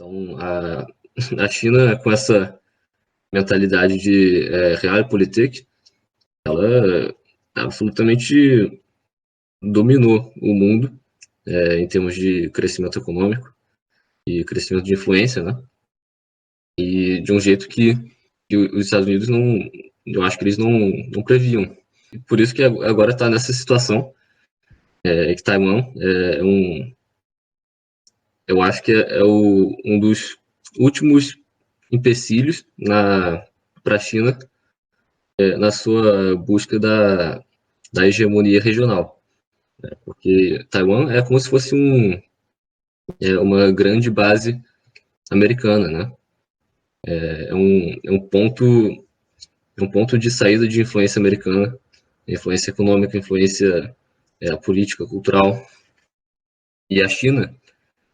Então, a China, com essa mentalidade de Realpolitik, ela absolutamente dominou o mundo em termos de crescimento econômico e crescimento de influência, né? E de um jeito que os Estados Unidos não, eu acho que eles não previam. E por isso que agora está nessa situação que Taiwan eu acho que um dos últimos empecilhos para a China na sua busca da hegemonia regional, né? Porque Taiwan é como se fosse uma grande base americana, né? É um ponto de saída de influência americana, influência econômica, influência política, cultural. E a China,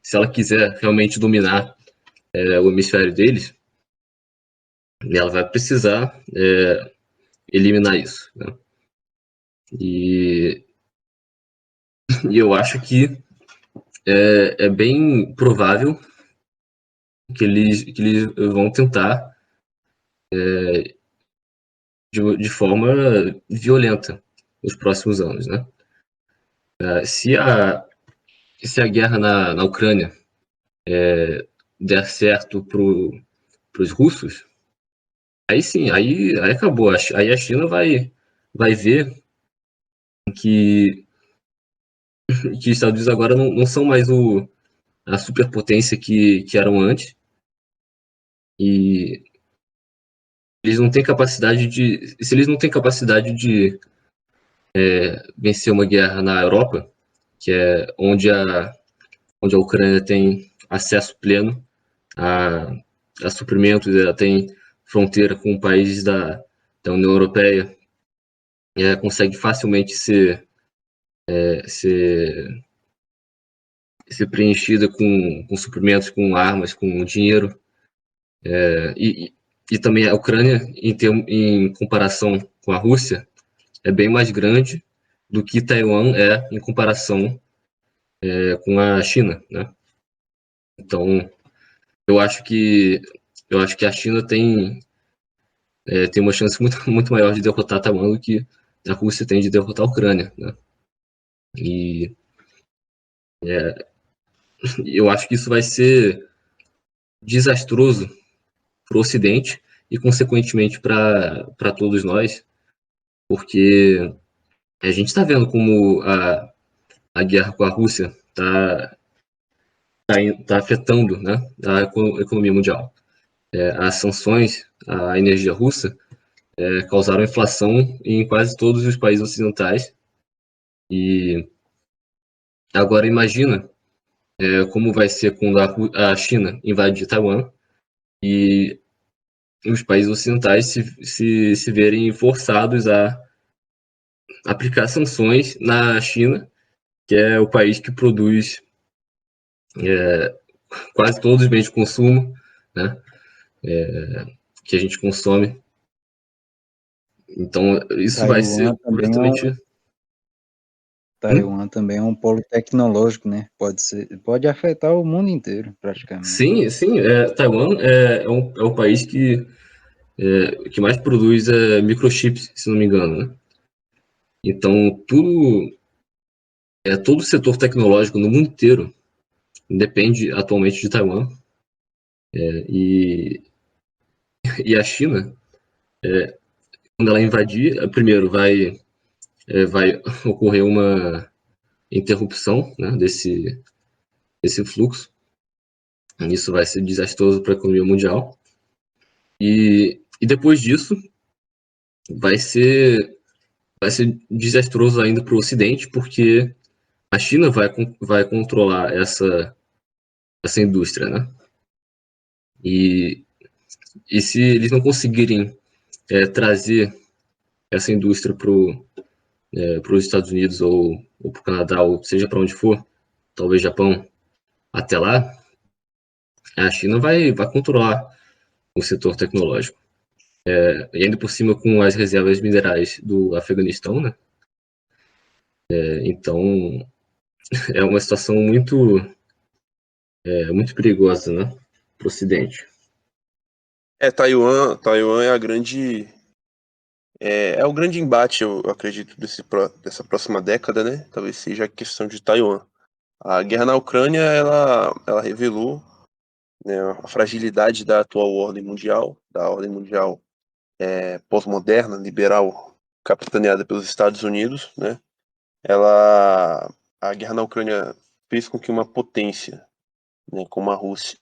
se ela quiser realmente dominar o hemisfério deles, ela vai precisar eliminar isso, né? E eu acho que é bem provável que eles vão tentar de forma violenta nos próximos anos, né? Se a guerra na Ucrânia der certo para os russos, aí sim, aí acabou. Aí a China vai ver que os Estados Unidos agora não são mais a superpotência que eram antes, e eles não têm capacidade de. Se eles não têm capacidade de vencer uma guerra na Europa, que é onde a Ucrânia tem acesso pleno a suprimentos, ela tem fronteira com países da União Europeia, consegue facilmente ser preenchida com suprimentos, com armas, com dinheiro. E também a Ucrânia, em comparação com a Rússia, é bem mais grande do que Taiwan é em comparação com a China, né? Então, eu acho que a China tem uma chance muito maior de derrotar Taiwan do que a Rússia tem de derrotar a Ucrânia, né? E eu acho que isso vai ser desastroso para o Ocidente e, consequentemente, para todos nós, porque a gente está vendo como a guerra com a Rússia tá afetando, né, a economia mundial. As sanções à energia russa causaram inflação em quase todos os países ocidentais. E agora imagina como vai ser quando a China invadir Taiwan e os países ocidentais se verem forçados a aplicar sanções na China, que é o país que produz quase todos os bens de consumo, né, que a gente consome. Então, isso vai ser completamente... Taiwan também é um polo tecnológico, né? Pode afetar o mundo inteiro, praticamente. Sim, sim. Taiwan é um país que mais produz microchips, se não me engano, né? Então, todo o setor tecnológico no mundo inteiro depende atualmente de Taiwan. E a China, quando ela invadir, primeiro vai ocorrer uma interrupção, né, desse fluxo. Isso vai ser desastroso para a economia mundial. E depois disso, vai ser desastroso ainda para o Ocidente, porque a China vai controlar essa indústria, né? E se eles não conseguirem trazer essa indústria para os Estados Unidos ou para o Canadá, ou seja para onde for, talvez Japão, até lá, a China vai controlar o setor tecnológico. E ainda por cima com as reservas minerais do Afeganistão, né? Então, é uma situação muito perigosa, né? o Ocidente. Taiwan é a grande. É o grande embate, eu acredito, dessa próxima década, né? Talvez seja a questão de Taiwan. A guerra na Ucrânia, ela revelou, né, a fragilidade da atual ordem mundial, da ordem mundial pós-moderna, liberal, capitaneada pelos Estados Unidos, né? A guerra na Ucrânia fez com que uma potência, né, como a Rússia,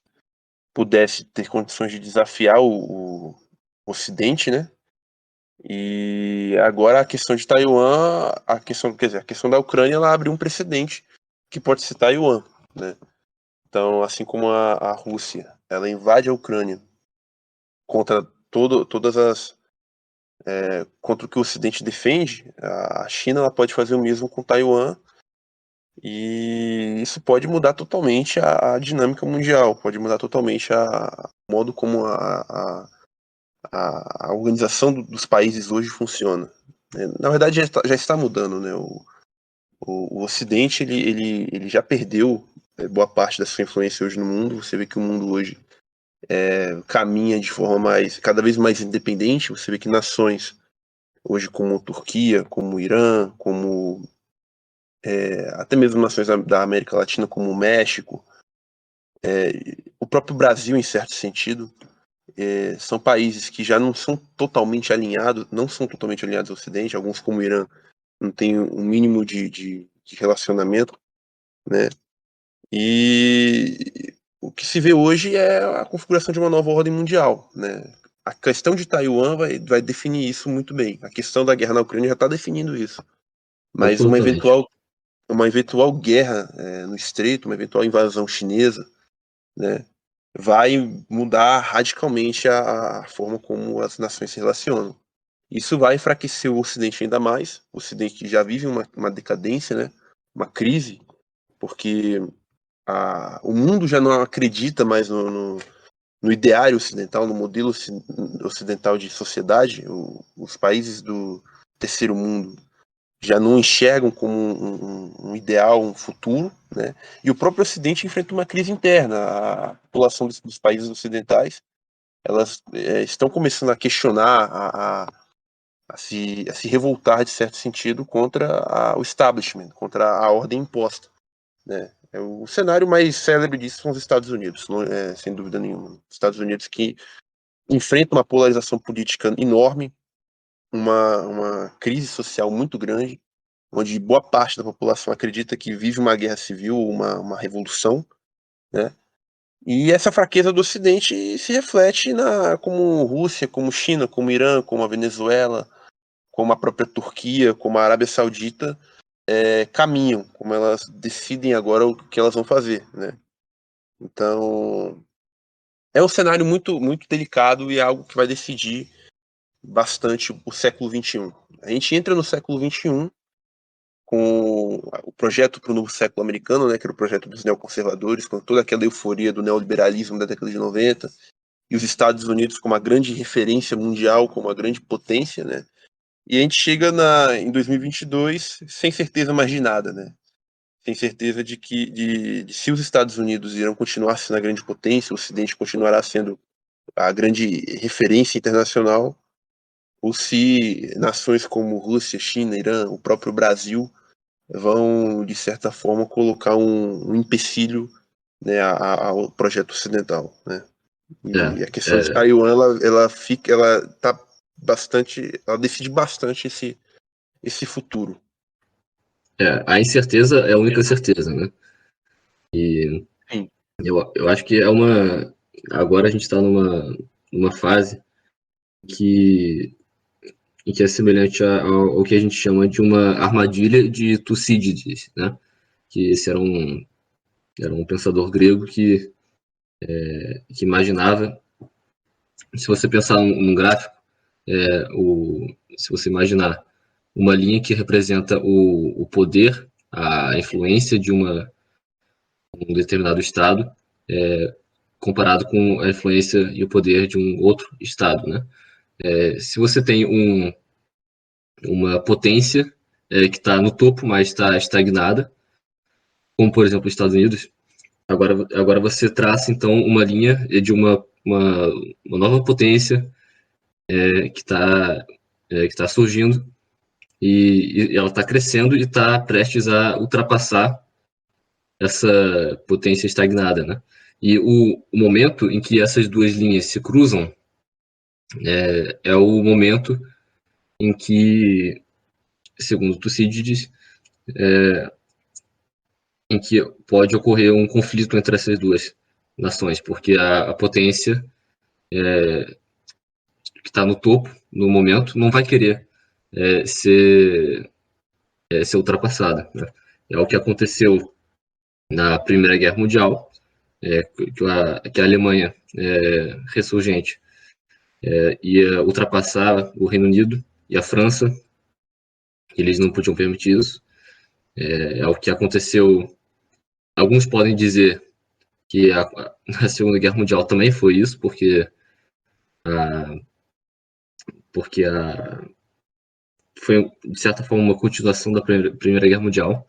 pudesse ter condições de desafiar o Ocidente, né? E agora a questão de Taiwan, a questão da Ucrânia, ela abre um precedente que pode ser Taiwan, né? Então, assim como a Rússia, ela invade a Ucrânia contra todas as contra o que o Ocidente defende, a China ela pode fazer o mesmo com Taiwan, e isso pode mudar totalmente a dinâmica mundial, pode mudar totalmente o modo como a organização dos países hoje funciona. Na verdade, já está mudando, né? O Ocidente ele já perdeu boa parte da sua influência hoje no mundo. Você vê que o mundo hoje caminha de forma cada vez mais independente. Você vê que nações hoje como Turquia, como Irã, como até mesmo nações da América Latina como o México, o próprio Brasil em certo sentido, são países que já não são totalmente alinhados, ao Ocidente. Alguns como o Irã não tem um mínimo de relacionamento, né? E o que se vê hoje é a configuração de uma nova ordem mundial, né? A questão de Taiwan vai definir isso muito bem. A questão da guerra na Ucrânia já está definindo isso. Mas Absolutamente. uma eventual guerra no Estreito, uma eventual invasão chinesa, né, vai mudar radicalmente a forma como as nações se relacionam. Isso vai enfraquecer o Ocidente ainda mais. O Ocidente já vive uma decadência, né, uma crise, porque o mundo já não acredita mais no ideário ocidental, no modelo ocidental de sociedade. Os países do terceiro mundo já não enxergam como um ideal, um futuro, né? E o próprio Ocidente enfrenta uma crise interna. A população dos países ocidentais, elas estão começando a questionar, a se revoltar, de certo sentido, contra o establishment, contra a ordem imposta, né? O cenário mais célebre disso são os Estados Unidos, sem dúvida nenhuma. Os Estados Unidos que enfrentam uma polarização política enorme, uma crise social muito grande, onde boa parte da população acredita que vive uma guerra civil, uma revolução, né? E essa fraqueza do Ocidente se reflete como Rússia, como China, como Irã, como a Venezuela, como a própria Turquia, como a Arábia Saudita caminham, como elas decidem agora o que elas vão fazer, né? Então, é um cenário muito, muito delicado e é algo que vai decidir bastante o século XXI. A gente entra no século XXI com o projeto para o novo século americano, né, que era o projeto dos neoconservadores, com toda aquela euforia do neoliberalismo da década de 90, e os Estados Unidos como uma grande referência mundial, como uma grande potência, né? E a gente chega em 2022 sem certeza mais de nada, né? Sem certeza de se os Estados Unidos irão continuar sendo a grande potência, o Ocidente continuará sendo a grande referência internacional, ou se nações como Rússia, China, Irã, o próprio Brasil vão, de certa forma, colocar um empecilho, né, ao projeto ocidental, né? E a questão de Taiwan, ela tá bastante, ela decide bastante esse futuro. A incerteza é a única certeza, né? E Sim. eu acho que agora a gente está numa fase em que é semelhante ao que a gente chama de uma armadilha de Tucídides, né? Que esse era um pensador grego que imaginava, se você pensar num gráfico, se você imaginar uma linha que representa o poder, a influência de um determinado estado, comparado com a influência e o poder de um outro estado, né? Se você tem uma potência que está no topo, mas está estagnada, como por exemplo os Estados Unidos, agora você traça, então, uma linha de uma nova potência que está surgindo, e ela está crescendo e está prestes a ultrapassar essa potência estagnada, né? E o momento em que essas duas linhas se cruzam é o momento em que, segundo Tucídides, em que pode ocorrer um conflito entre essas duas nações, porque a potência que está no topo, no momento, não vai querer ser ultrapassada, né? É o que aconteceu na Primeira Guerra Mundial, que a Alemanha ressurgente ia ultrapassar o Reino Unido e a França, eles não podiam permitir isso. É o que aconteceu. Alguns podem dizer que a Segunda Guerra Mundial também foi isso, porque foi, de certa forma, uma continuação da Primeira Guerra Mundial.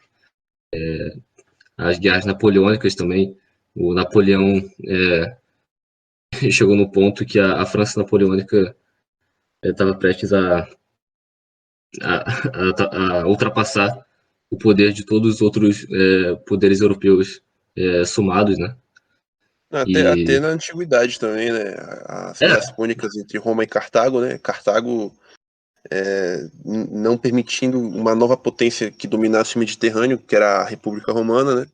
As guerras napoleônicas também. O Napoleão chegou no ponto que a França napoleônica estava prestes a ultrapassar o poder de todos os outros poderes europeus somados, né? Até na antiguidade também, né? As guerras púnicas entre Roma e Cartago, né? Cartago não permitindo uma nova potência que dominasse o Mediterrâneo, que era a República Romana, né?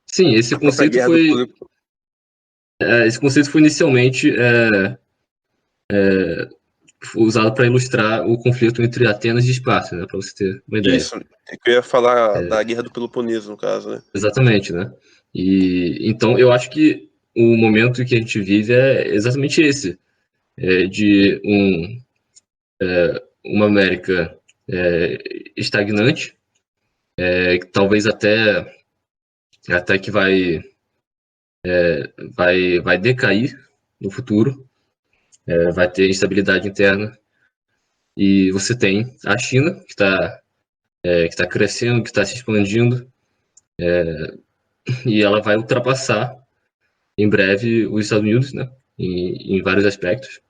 Sim, esse conceito foi inicialmente usado para ilustrar o conflito entre Atenas e Esparta, né? Para você ter uma ideia. Isso, é que eu ia falar da Guerra do Peloponeso, no caso, né? Exatamente, né? E então eu acho que o momento que a gente vive é exatamente esse, de uma América estagnante, talvez até que vai decair no futuro, vai ter instabilidade interna, e você tem a China que está crescendo, que está se expandindo, e ela vai ultrapassar em breve os Estados Unidos, né? Em vários aspectos.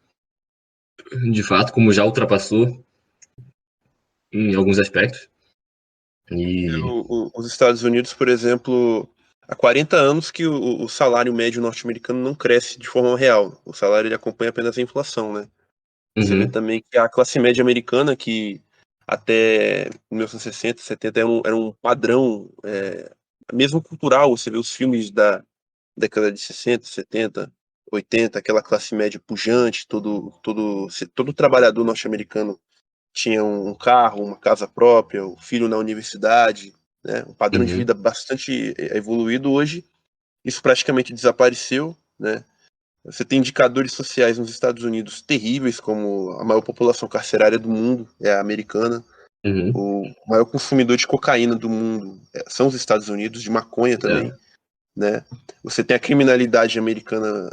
De fato, como já ultrapassou em alguns aspectos. Os Estados Unidos, por exemplo, há 40 anos que o salário médio norte-americano não cresce de forma real. O salário ele acompanha apenas a inflação, né? Você vê também que a classe média americana, que até 1960, 70 era um padrão, mesmo cultural, você vê os filmes da década de 60, 70, 80, aquela classe média pujante, todo trabalhador norte-americano tinha um carro, uma casa própria, o filho na universidade, né? Um padrão de vida bastante evoluído hoje. Isso praticamente desapareceu, né? Você tem indicadores sociais nos Estados Unidos terríveis, como a maior população carcerária do mundo é a americana. O maior consumidor de cocaína do mundo são os Estados Unidos, de maconha também, né? Você tem a criminalidade americana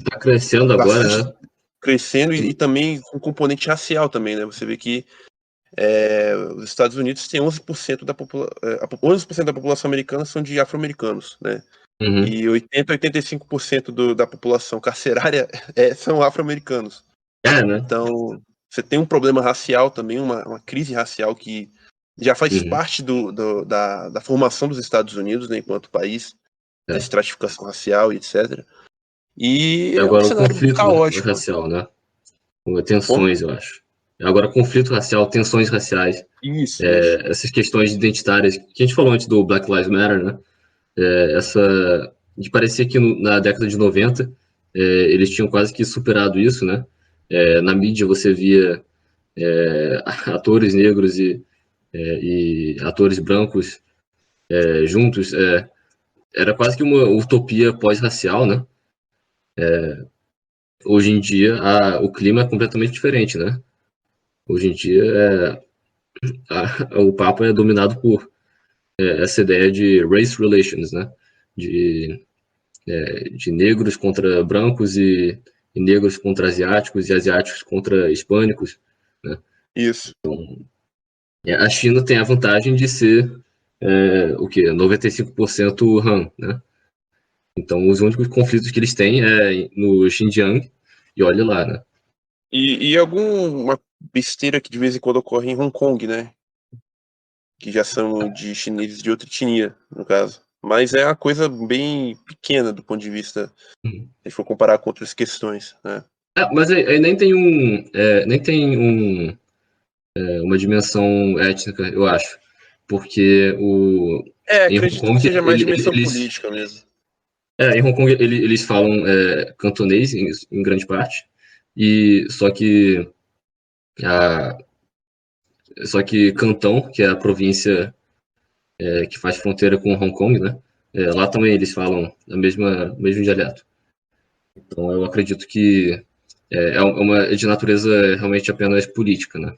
Tá crescendo agora, né? crescendo e também com componente racial também, né? Você vê que os Estados Unidos têm 11% da população, 11% da população americana são de afro-americanos, né? E 80, 85% da população carcerária são afro-americanos. Né? Então, você tem um problema racial também, uma crise racial que já faz parte da formação dos Estados Unidos, né, enquanto país, da estratificação racial e etc. E é um agora o cenário conflito caótico. racial, né? Tensões, eu acho. Agora conflito racial, tensões raciais. Isso. Essas questões identitárias que a gente falou antes do Black Lives Matter, né? De parecer que na década de 90 eles tinham quase que superado isso, né? Na mídia você via atores negros e atores brancos juntos. Era quase que uma utopia pós-racial, né? Hoje em dia o clima é completamente diferente, né? Hoje em dia o papo é dominado por essa ideia de race relations, né? De negros contra brancos e negros contra asiáticos e asiáticos contra hispânicos, né? Isso. Então, a China tem a vantagem de ser o que 95% Han, né? Então, os únicos conflitos que eles têm é no Xinjiang, e olha lá, né? E alguma besteira que de vez em quando ocorre em Hong Kong, né? Que já são de chineses de outra etnia, no caso. Mas é uma coisa bem pequena do ponto de vista, Uhum. se for comparar com outras questões, né? Mas aí nem tem uma dimensão étnica, eu acho. Porque em Hong Acredito que Kong, seja mais dimensão política mesmo. em Hong Kong eles falam cantonês em grande parte, e a, só que Cantão, que é a província que faz fronteira com Hong Kong, né? Lá também eles falam o mesmo dialeto. Então eu acredito que é de natureza realmente apenas política, né?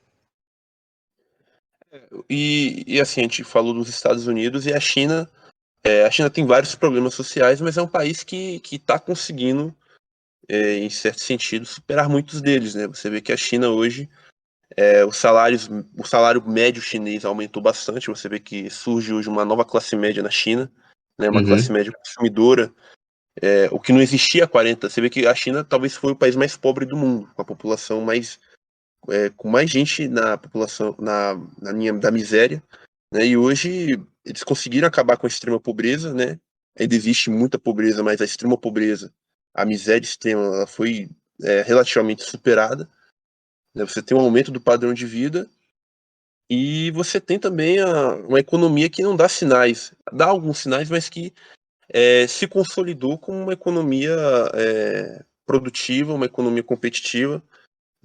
E assim, a gente falou dos Estados Unidos e a China. A China tem vários problemas sociais, mas é um país que está conseguindo, em certo sentido, superar muitos deles, né? Você vê que a China hoje, o salário médio chinês aumentou bastante. Você vê que surge hoje uma nova classe média na China, né? Uma classe Uhum, média consumidora, o que não existia há 40. Você vê que a China talvez foi o país mais pobre do mundo, com a população com mais gente na população, na linha da miséria, né? E hoje eles conseguiram acabar com a extrema pobreza, né? Ainda existe muita pobreza, mas a extrema pobreza, a miséria extrema, ela foi relativamente superada, né? Você tem um aumento do padrão de vida e você tem também uma economia que não dá sinais, dá alguns sinais, mas que se consolidou como uma economia produtiva, uma economia competitiva,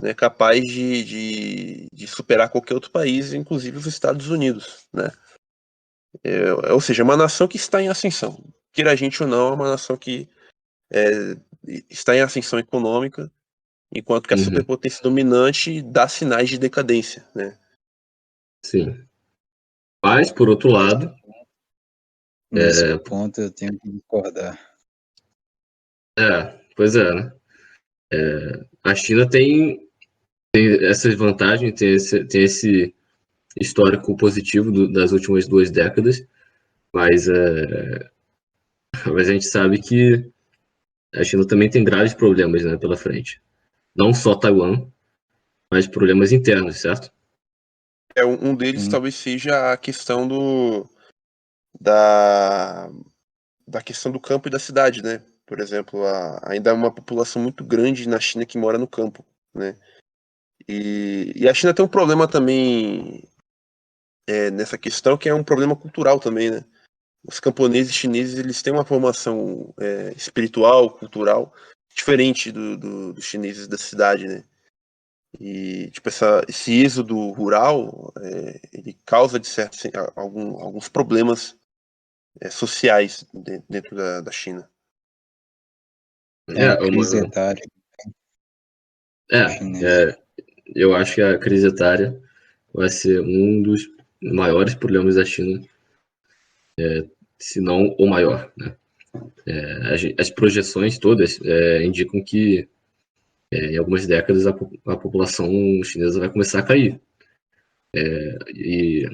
né, capaz de superar qualquer outro país, inclusive os Estados Unidos, né? Ou seja, é uma nação que está em ascensão. Queira a gente ou não, é uma nação que é, está em ascensão econômica, enquanto que a uhum, superpotência dominante dá sinais de decadência, né? sim. Mas, por outro lado, Nesse ponto eu tenho que discordar. pois é, né? A China tem essas vantagens, tem esse histórico positivo das últimas 2 décadas, mas, mas a gente sabe que a China também tem graves problemas, né, pela frente. Não só Taiwan, mas problemas internos, certo? Um deles Sim, talvez seja a questão da, da questão do campo e da cidade, né? Por exemplo, ainda há uma população muito grande na China que mora no campo, né? E a China tem um problema também nessa questão, que é um problema cultural também, né? Os camponeses chineses, eles têm uma formação espiritual, cultural, diferente dos chineses da cidade, né? E, tipo, esse êxodo rural, ele causa, de certo, alguns problemas sociais dentro da China. tem a É, crise etária é, chinesa. eu acho que a crise etária vai ser um dos maiores problemas da China, se não o maior, né? As projeções todas indicam que em algumas décadas a população chinesa vai começar a cair. E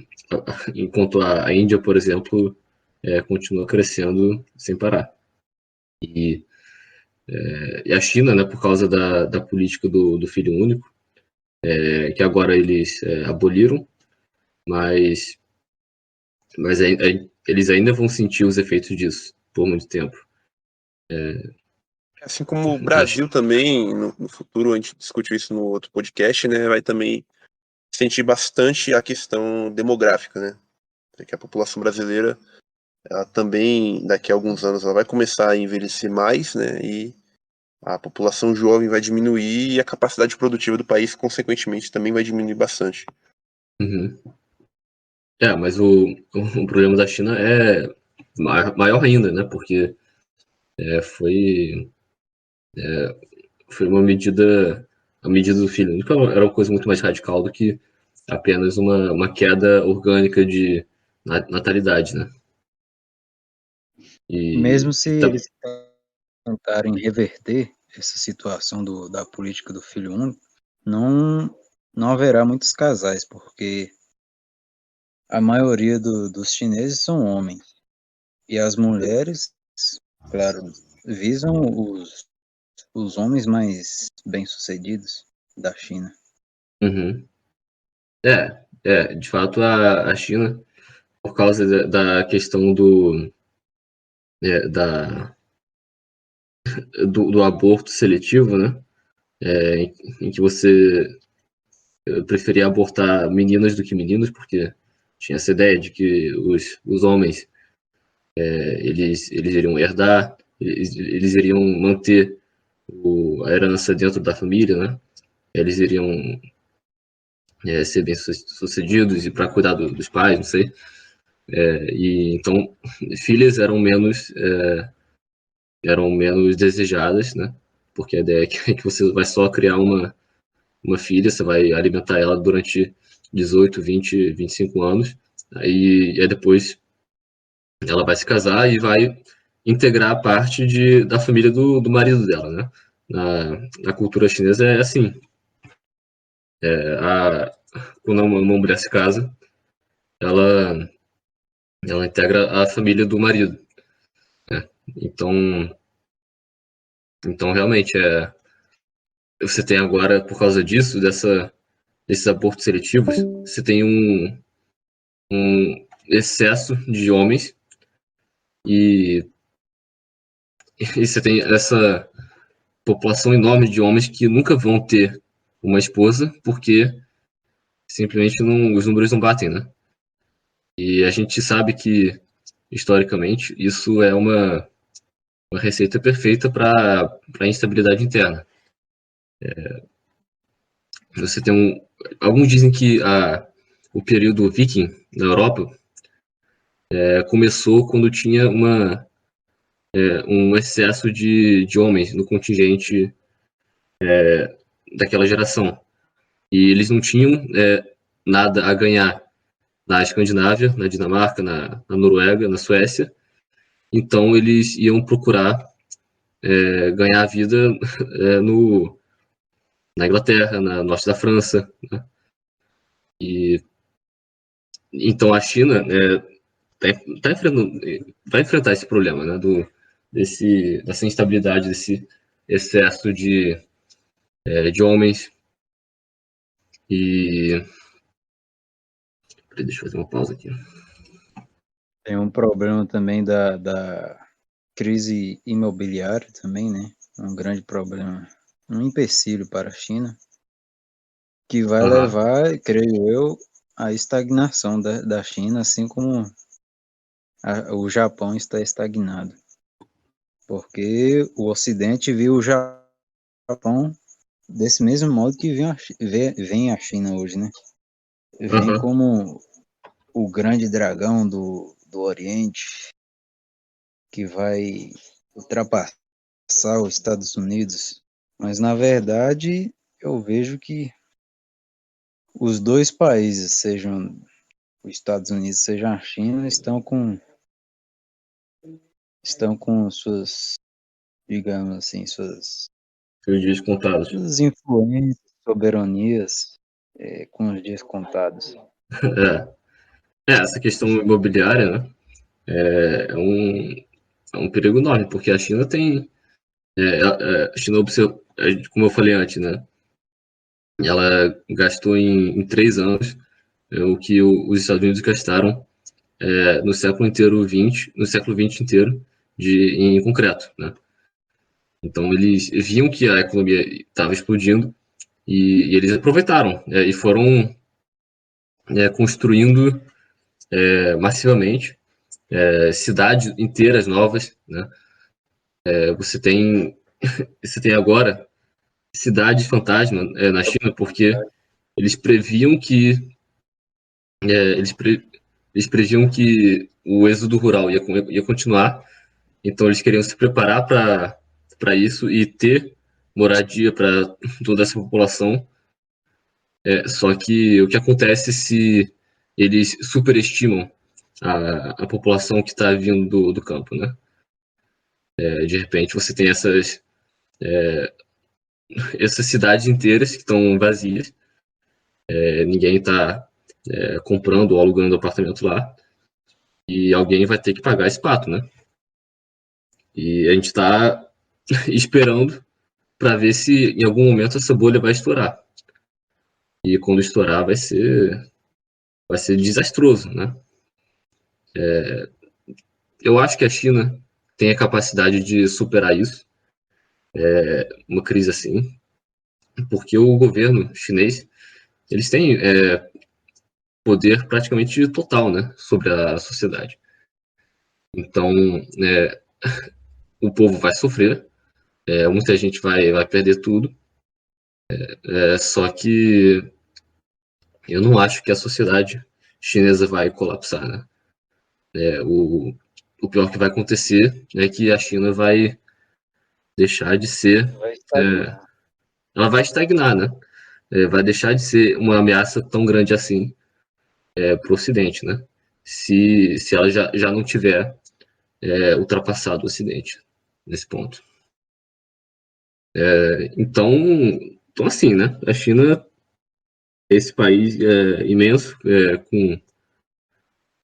enquanto a Índia, por exemplo, continua crescendo sem parar. E, e a China, né, por causa da política do filho único, que agora eles aboliram, mas, mas eles ainda vão sentir os efeitos disso por muito tempo. Assim como o A Brasil também, no futuro, a gente discutiu isso no outro podcast, né? Vai também sentir bastante a questão demográfica, né? Que a população brasileira, ela também, daqui a alguns anos, ela vai começar a envelhecer mais, né? E a população jovem vai diminuir e a capacidade produtiva do país, consequentemente, também vai diminuir bastante. Uhum. Mas o problema da China é maior ainda, né? Porque foi, foi a medida do filho único era uma coisa muito mais radical do que apenas uma queda orgânica de natalidade, né? Mesmo E, se eles tentarem reverter essa situação da política do filho único, não, não haverá muitos casais, porque a maioria dos chineses são homens. E as mulheres Claro, visam os homens mais bem-sucedidos da China. Uhum. De fato, a China, por causa da questão é, da, do aborto seletivo, né? Em que você preferia abortar meninas do que meninos, porque tinha essa ideia de que os homens eles iriam herdar, eles iriam manter a herança dentro da família, né? Eles iriam ser bem sucedidos e para cuidar dos pais, não sei. E então filhas eram menos desejadas, né? Porque a ideia é que você vai só criar uma filha, você vai alimentar ela durante 18, 20, 25 anos, aí depois ela vai se casar e vai integrar a parte da família do marido dela, né? Na cultura chinesa é assim. Quando uma mulher se casa, ela, ela integra a família do marido. Né? Então realmente, você tem agora, por causa disso, desses abortos seletivos, você tem um excesso de homens e, e você tem essa população enorme de homens que nunca vão ter uma esposa porque simplesmente os números não batem, né? E a gente sabe que, historicamente, isso é uma receita perfeita para a instabilidade interna. Você tem alguns dizem que o período viking na Europa começou quando tinha um excesso de homens no contingente daquela geração. E eles não tinham nada a ganhar na Escandinávia, na Dinamarca, na Noruega, na Suécia. Então eles iam procurar ganhar a vida na Inglaterra, na norte da França. Né? E então a China tá enfrentando, vai enfrentar esse problema, né, dessa instabilidade, desse excesso de homens. E deixa eu fazer uma pausa aqui. Tem um problema também da crise imobiliária também, né? Um grande problema, um empecilho para a China, que vai levar, creio eu, à estagnação da China, assim como o Japão está estagnado. Porque o Ocidente viu o Japão desse mesmo modo que vem a China hoje, né? Vem como o grande dragão do Oriente, que vai ultrapassar os Estados Unidos. Mas, na verdade, eu vejo que os dois países, sejam os Estados Unidos, sejam a China, estão com suas, digamos assim, Os dias contados. suas influências, soberanias, com os dias contados. Essa questão imobiliária, né, é um perigo enorme, porque a China tem. A China observa, como eu falei antes, né? Ela gastou em 3 anos o que os Estados Unidos gastaram no século inteiro no século XX inteiro em concreto, né? Então eles viam que a economia estava explodindo e eles aproveitaram e foram construindo massivamente cidades inteiras novas, né? Você tem agora cidades fantasma na China porque eles previam que eles, eles previam que o êxodo rural ia continuar, então eles queriam se preparar para isso e ter moradia para toda essa população. Só que o que acontece se eles superestimam a população que está vindo do campo, né? De repente você tem essas cidades inteiras que estão vazias, ninguém está comprando ou alugando apartamento lá, e alguém vai ter que pagar esse pato, né? E a gente está esperando para ver se em algum momento essa bolha vai estourar. E quando estourar vai ser desastroso, né? Eu acho que a China tem a capacidade de superar isso, uma crise assim, porque o governo chinês, eles têm poder praticamente total, né, sobre a sociedade. Então, o povo vai sofrer, muita gente vai perder tudo, só que eu não acho que a sociedade chinesa vai colapsar, né? O pior que vai acontecer é que a China vai deixar de ser, Vai estagnar. ela vai estagnar, né? Vai deixar de ser uma ameaça tão grande assim para o Ocidente, né? Se ela já não tiver ultrapassado o Ocidente nesse ponto. Então, assim, né? A China é esse país imenso,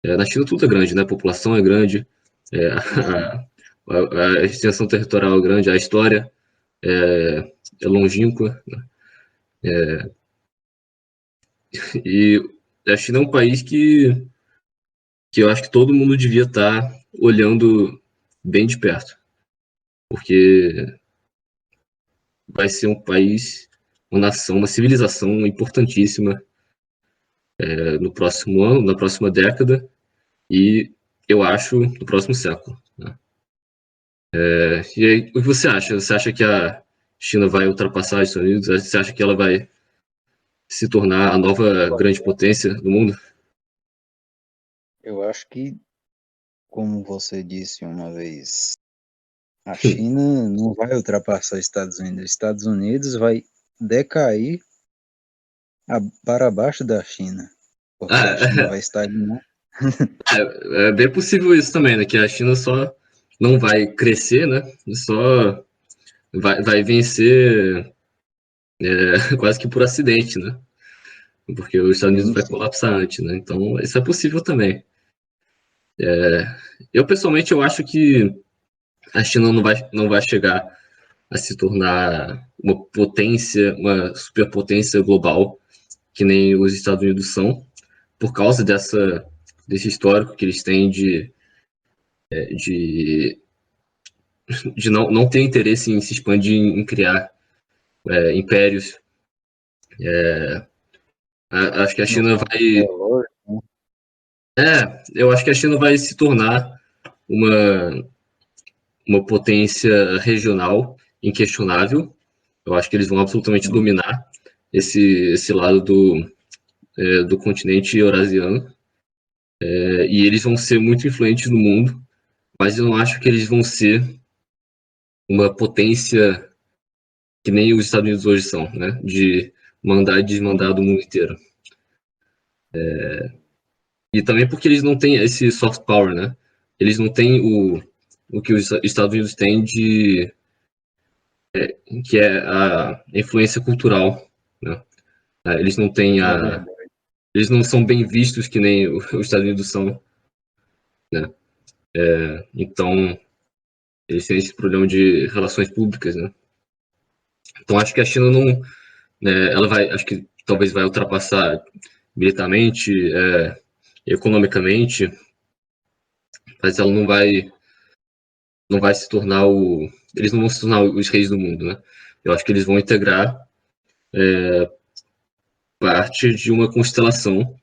na China tudo é grande, né? A população é grande, a extensão territorial é grande, a história é longínqua, né? E a China é um país que eu acho que todo mundo devia estar olhando bem de perto, porque vai ser um país, uma nação, uma civilização importantíssima no próximo ano, na próxima década e eu acho no próximo século. Né? E aí, o que você acha? Você acha que a China vai ultrapassar os Estados Unidos? Você acha que ela vai se tornar a nova grande potência do mundo? Eu acho que, como você disse uma vez, a China não vai ultrapassar os Estados Unidos. Os Estados Unidos vai decair para baixo da China, porque a China vai estagnar. É bem possível isso também, né? Que a China só não vai crescer, né? Só vai vencer quase que por acidente, né? Porque os Estados Unidos Sim, vai sim. colapsar antes, né? Então, isso é possível também. Eu, pessoalmente, eu acho que a China não vai chegar a se tornar uma potência, uma superpotência global, que nem os Estados Unidos são, por causa desse histórico que eles têm de, de não ter interesse em se expandir, em criar impérios. Acho que a No China campo vai. biológico, Eu acho que a China vai se tornar uma, uma potência regional inquestionável. Eu acho que eles vão absolutamente né? dominar esse lado do continente eurasiano. E eles vão ser muito influentes no mundo, mas eu não acho que eles vão ser uma potência que nem os Estados Unidos hoje são, né? De mandar e desmandar do mundo inteiro. E também porque eles não têm esse soft power, né? Eles não têm o que os Estados Unidos têm que é a influência cultural, né? Eles não têm É verdade. eles não são bem vistos que nem os Estados Unidos são, né? Então eles têm esse problema de relações públicas, né? Então acho que a China não, ela vai, acho que talvez vai ultrapassar militarmente, economicamente, mas ela não vai se tornar eles não vão se tornar os reis do mundo, né? Eu acho que eles vão integrar parte de uma constelação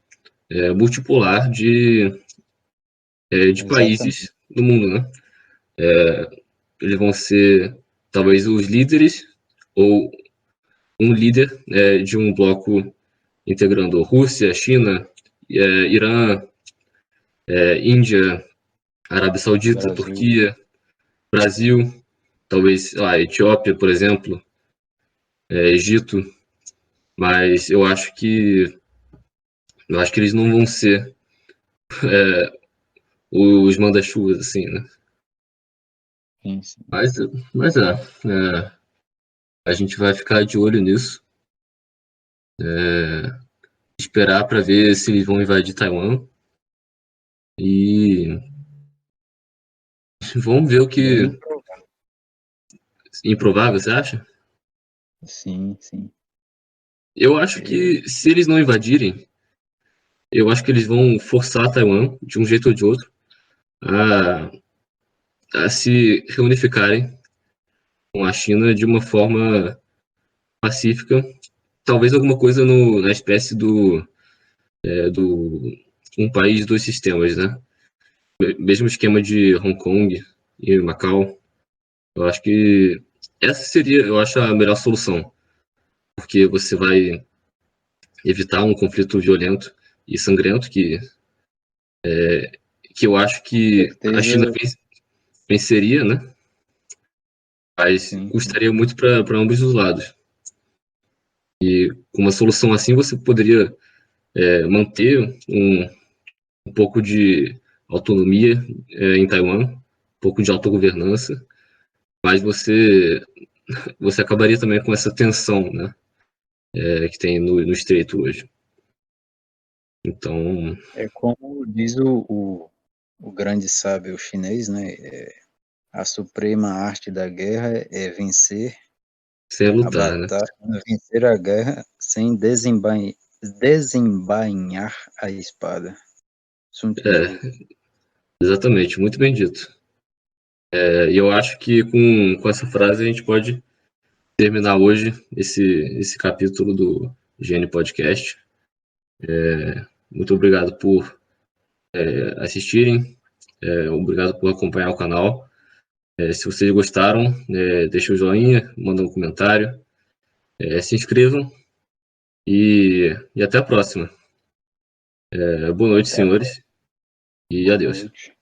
multipolar de Exatamente. países do mundo, né? Eles vão ser talvez os líderes ou um líder de um bloco integrando Rússia, China, Irã, Índia, Arábia Saudita, Brasil. Turquia, Brasil, talvez a Etiópia, por exemplo, Egito, mas eu acho que eles não vão ser os manda-chuvas, assim, né? Sim, sim. Mas a gente vai ficar de olho nisso, esperar para ver se eles vão invadir Taiwan e vamos ver o que Bem improvável, você acha? Sim, sim. Eu acho que se eles não invadirem, eu acho que eles vão forçar Taiwan, de um jeito ou de outro, a, a se reunificarem com a China de uma forma pacífica. Talvez alguma coisa na espécie do um país, dois sistemas, né? Mesmo esquema de Hong Kong e Macau. Eu acho que essa seria, eu acho, a melhor solução, porque você vai evitar um conflito violento e sangrento que eu acho que a Certeza, China venceria, né? Mas sim, sim. custaria muito para ambos os lados. E com uma solução assim, você poderia manter um pouco de autonomia em Taiwan, um pouco de autogovernança, mas você acabaria também com essa tensão, né, que tem no Estreito hoje. Então, É como diz o grande sábio chinês, né? A suprema arte da guerra é vencer sem a lutar, né? batalha, vencer a guerra sem desembainhar a espada. Sun Tzu. É, exatamente, muito bem dito. E eu acho que com essa frase a gente pode terminar hoje esse capítulo do GN Podcast. Muito obrigado por assistirem, obrigado por acompanhar o canal. Se vocês gostaram, deixa o joinha, manda um comentário, se inscrevam e até a próxima. Boa noite, Até a senhores, e boa adeus. noite.